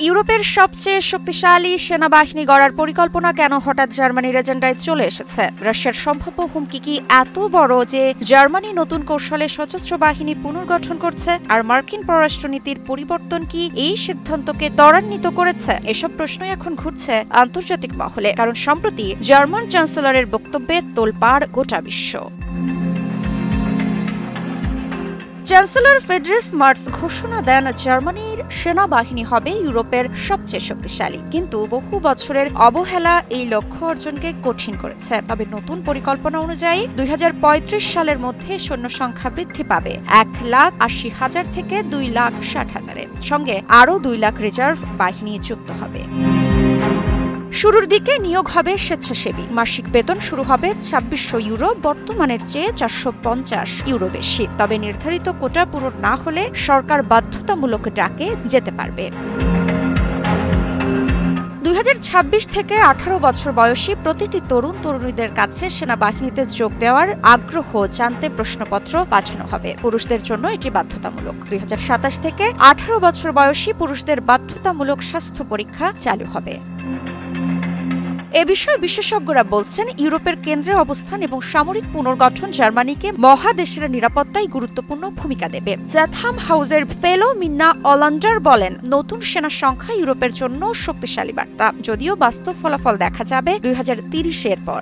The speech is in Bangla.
ইউরোপের সবচেয়ে শক্তিশালী সেনাবাহিনী গড়ার পরিকল্পনা কেন হঠাৎ জার্মানির এজেন্ডায় চলে এসেছে? রাশিয়ার সম্ভাব্য হুমকি কি এত বড় যে জার্মানি নতুন কৌশলে সশস্ত্র বাহিনী পুনর্গঠন করছে? আর মার্কিন পররাষ্ট্রনীতির পরিবর্তন কি এই সিদ্ধান্তকে ত্বরান্বিত করেছে? এসব প্রশ্নই এখন ঘুরছে আন্তর্জাতিক মহলে, কারণ সম্প্রতি জার্মান চ্যান্সেলরের বক্তব্যে তোলপাড় গোটা বিশ্ব। চ্যান্সেলর ফ্রিডরিখ মার্জ ঘোষণা দেন জার্মানির সেনাবাহিনী হবে ইউরোপের সবচেয়ে শক্তিশালী, কিন্তু বহু বছরের অবহেলা এই লক্ষ্য অর্জনকে কঠিন করেছে। তবে নতুন পরিকল্পনা অনুযায়ী 2035 সালের মধ্যে সৈন্য সংখ্যা বৃদ্ধি পাবে 1,80,000 থেকে 2,60,000-এর সঙ্গে আরও 2 লাখ রিজার্ভ বাহিনী যুক্ত হবে। শুরুর দিকে নিয়োগ হবে স্বেচ্ছাসেবী। মাসিক বেতন শুরু হবে 2600 ইউরো, বর্তমানের চেয়ে 450 ইউরো বেশি। তবে নির্ধারিত কোটা পূরণ না হলে সরকার বাধ্যতামূলক ডাকে যেতে পারবে। 2026 থেকে 18 বছর বয়সী প্রতিটি তরুণ তরুণীদের কাছে সেনাবাহিনীতে যোগ দেওয়ার আগ্রহ জানতে প্রশ্নপত্র পাঠানো হবে। পুরুষদের জন্য এটি বাধ্যতামূলক। 2027 থেকে 18 বছর বয়সী পুরুষদের বাধ্যতামূলক স্বাস্থ্য পরীক্ষা চালু হবে। এ বিষয়ে বিশেষজ্ঞরা বলছেন, ইউরোপের কেন্দ্রে অবস্থান এবং সামরিক পুনর্গঠন জার্মানিকে মহাদেশের নিরাপত্তায় গুরুত্বপূর্ণ ভূমিকা দেবে। চ্যাথাম হাউসের ফেলো মিন্না অলান্ডার বলেন, নতুন সেনা সংখ্যা ইউরোপের জন্য শক্তিশালী বার্তা, যদিও বাস্তব ফলাফল দেখা যাবে 2030-এর পর।